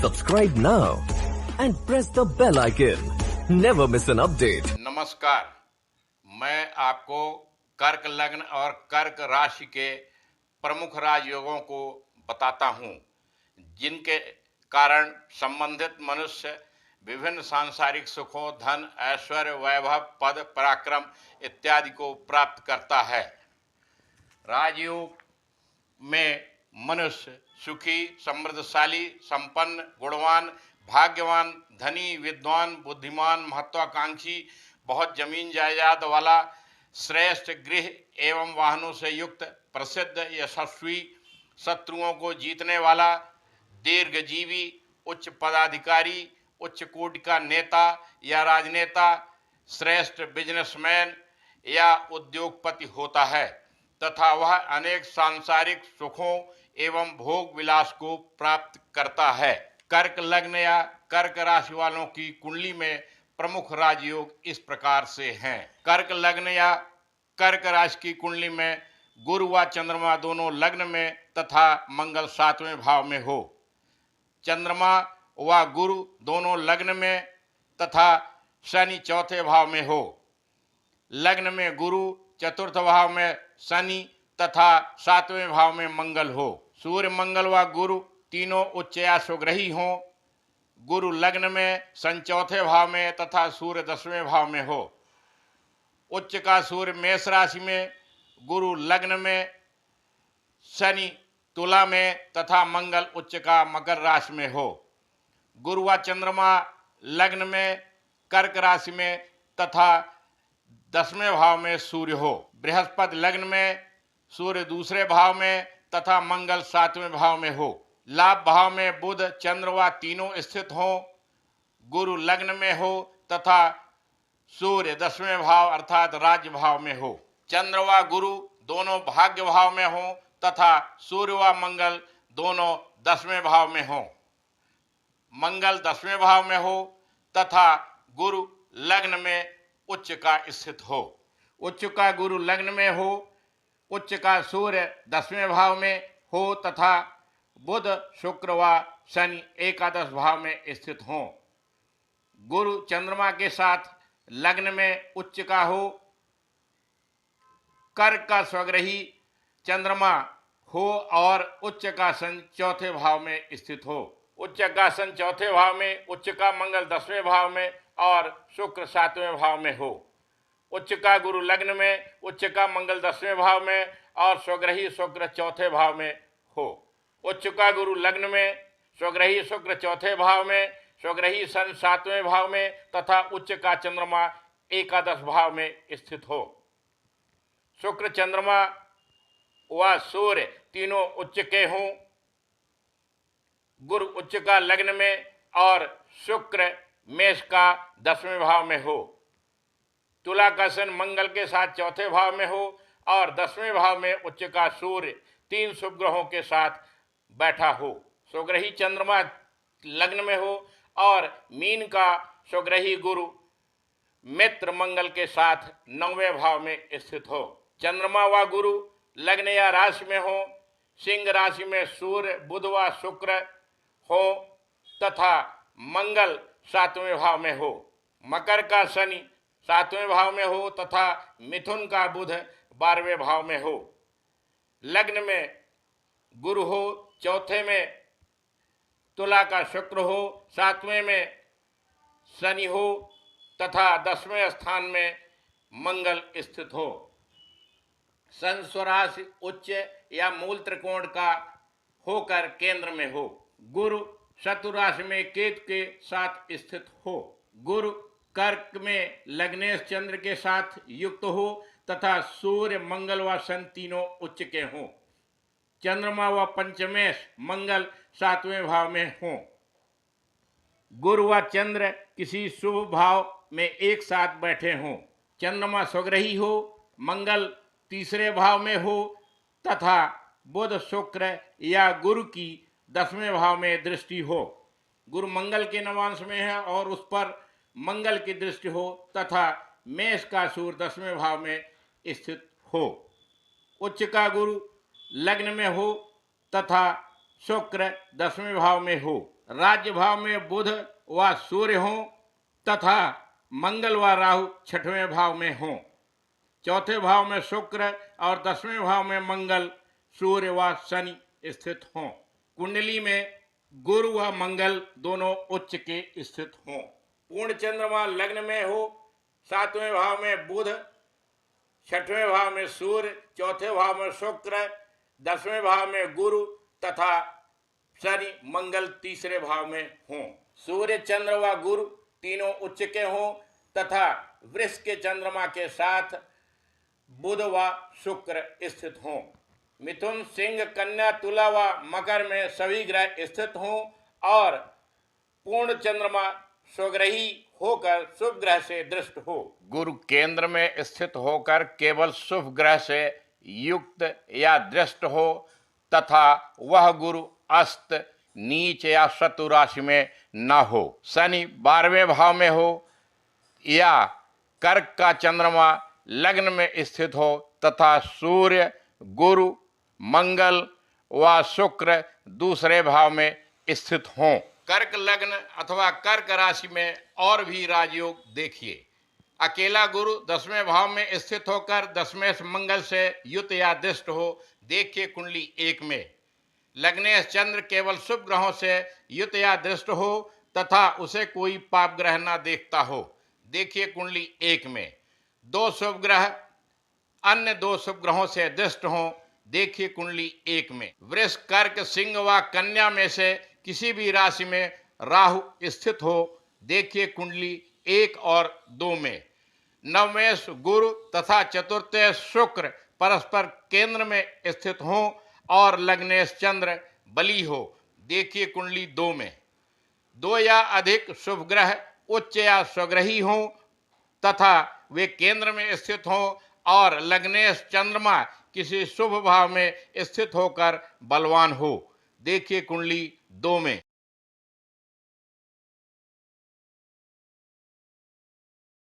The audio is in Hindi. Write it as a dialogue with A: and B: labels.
A: Subscribe now and press the bell icon. Never miss an update.
B: नमस्कार, मैं आपको कर्क लग्न और कर्क राशि के प्रमुख राजयोगों को बताता हूँ, जिनके कारण संबंधित मनुष्य विभिन्न सांसारिक सुखों, धन, ऐश्वर्य, वैभव, पद, पराक्रम इत्यादि को प्राप्त करता है। राजयोग में मनुष्य सुखी, समृद्धशाली, संपन्न, गुणवान, भाग्यवान, धनी, विद्वान, बुद्धिमान, महत्वाकांक्षी, बहुत जमीन जायदाद वाला, श्रेष्ठ गृह एवं वाहनों से युक्त, प्रसिद्ध, यशस्वी, शत्रुओं को जीतने वाला, दीर्घजीवी, उच्च पदाधिकारी, उच्च कोटि का नेता या राजनेता, श्रेष्ठ बिजनेसमैन या उद्योगपति होता है तथा वह अनेक सांसारिक सुखों एवं भोग विलास को प्राप्त करता है। कर्क लग्न या कर्क राशि वालों की कुंडली में प्रमुख राजयोग इस प्रकार से हैं। कर्क लग्न या कर्क राशि की कुंडली में गुरु व चंद्रमा दोनों लग्न में तथा मंगल 7वें भाव में हो, चंद्रमा व गुरु दोनों लग्न में तथा शनि 4थे भाव में हो, लग्न में गुरु, चतुर्थ भाव में शनि तथा 7वें भाव में मंगल हो, सूर्य, मंगल व गुरु तीनों उच्च या स्वग्रही हों, गुरु लग्न में, शनि 4थे भाव में तथा सूर्य 10वें भाव में हो, उच्च का सूर्य मेष राशि में, गुरु लग्न में, शनि तुला में तथा मंगल उच्च का मकर राशि में हो, गुरु व चंद्रमा लग्न में, कर्क राशि में तथा 10वें भाव में सूर्य हो, बृहस्पति लग्न में, सूर्य दूसरे भाव में तथा मंगल 7वें भाव में हो, लाभ भाव में बुध, चंद्र व तीनों स्थित हों, गुरु लग्न में हो तथा सूर्य 10वें भाव अर्थात राज्य भाव में हो, चंद्र व गुरु दोनों भाग्य भाव में हो तथा सूर्य व मंगल दोनों 10वें भाव में हो, मंगल 10वें भाव में हो तथा गुरु लग्न में उच्च का स्थित हो, उच्च का गुरु लग्न में हो, उच्च का सूर्य 10वें भाव में हो तथा बुध, शुक्र व शनि एकादश भाव में स्थित हों, गुरु चंद्रमा के साथ लग्न में उच्च का हो, कर्क का स्वग्रही चंद्रमा हो और उच्च का सन 4थे भाव में स्थित हो, उच्च का सन 4थे भाव में, उच्च का मंगल 10वें भाव में और शुक्र 7वें भाव में हो, उच्च का गुरु लग्न में, उच्च का मंगल 10वें भाव में और स्वग्रही शुक्र 4थे भाव में हो, उच्च का गुरु लग्न में, स्वग्रही शुक्र 4थे भाव में, स्वग्रही सन 7वें भाव में तथा उच्च का चंद्रमा एकादश भाव में स्थित हो, शुक्र, चंद्रमा व सूर्य तीनों उच्च के हों, गुरु उच्च का लग्न में और शुक्र मेष का 10वें भाव में हो, तुला का सन मंगल के साथ 4थे भाव में हो और 10वें भाव में उच्च का सूर्य 3 शुभ ग्रहों के साथ बैठा हो, स्वग्रही चंद्रमा लग्न में हो और मीन का स्वग्रही गुरु मित्र मंगल के साथ 9वें भाव में स्थित हो, चंद्रमा व गुरु लग्न या राशि में हो, सिंह राशि में सूर्य, बुध व शुक्र हो तथा मंगल 7वें भाव में हो, मकर का शनि 7वें भाव में हो तथा मिथुन का बुध 12वें भाव में हो, लग्न में गुरु हो, 4थे में तुला का शुक्र हो, 7वें में शनि हो तथा 10वें स्थान में मंगल स्थित हो, सन स्वराशि उच्च या मूल त्रिकोण का होकर केंद्र में हो, गुरु शत्रु राशि में केतु के साथ स्थित हो, गुरु कर्क में लग्नेश चंद्र के साथ युक्त हो तथा सूर्य, मंगल व शनि तीनों उच्च के हों, चंद्रमा व पंचमेश मंगल 7वें भाव में हों, गुरु व चंद्र किसी शुभ भाव में एक साथ बैठे हों, चंद्रमा स्वग्रही हो, मंगल 3रे भाव में हो तथा बुध, शुक्र या गुरु की 10वें भाव में दृष्टि हो, गुरु मंगल के नवांश में है और उस पर मंगल की दृष्टि हो तथा मेष का सूर्य 10वें भाव में स्थित हो, उच्च का गुरु लग्न में हो तथा शुक्र 10वें भाव में हो, राज्य भाव में बुध व सूर्य हो तथा मंगल व राहु छठवें भाव में हो। चौथे भाव में शुक्र और 10वें भाव में मंगल, सूर्य व शनि स्थित हों। कुंडली में गुरु व मंगल दोनों उच्च के स्थित हों। पूर्ण चंद्रमा लग्न में हो, 7वें भाव में बुध, 6वें भाव में सूर्य, चौथे भाव में शुक्र, 10वें भाव में गुरु तथा शनि मंगल तीसरे भाव में हों। सूर्य, चंद्र व गुरु तीनों उच्च के हों तथा वृष के चंद्रमा के साथ बुध व शुक्र स्थित हों। मिथुन, सिंह, कन्या, तुला व मकर में सभी ग्रह स्थित हों और पूर्ण चंद्रमा स्वग्रही होकर शुभ ग्रह से दृष्ट हो। गुरु केंद्र में स्थित होकर केवल शुभ ग्रह से युक्त या दृष्ट हो तथा वह गुरु अस्त, नीच या शत्रु राशि में न हो। शनि 12वें भाव में हो या कर्क का चंद्रमा लग्न में स्थित हो तथा सूर्य, गुरु, मंगल व शुक्र दूसरे भाव में स्थित हों। कर्क लग्न अथवा कर्क राशि में और भी राजयोग देखिए। अकेला गुरु 10वें भाव में स्थित होकर 10वें मंगल से युत या दृष्ट हो, देखिए कुंडली 1 में। लग्नेश चंद्र केवल शुभ ग्रहों से युत या दृष्ट हो तथा उसे कोई पाप ग्रह न देखता हो, देखिए कुंडली 1 में। 2 शुभ ग्रह अन्य 2 शुभ ग्रहों से दृष्ट हों, देखिए कुंडली 1 में। वृष, कर्क, सिंह व कन्या में से किसी भी राशि में राहु स्थित हो, देखिए कुंडली 1 और 2 में। नवमेश गुरु तथा चतुर्थेश शुक्र परस्पर केंद्र में स्थित हों और लग्नेश चंद्र बली हो, देखिए कुंडली 2 में। 2 या अधिक शुभ ग्रह उच्च या स्वग्रही हों तथा वे केंद्र में स्थित हों और लग्नेश चंद्रमा किसी शुभ भाव में स्थित होकर बलवान हो, देखिए कुंडली 2 में।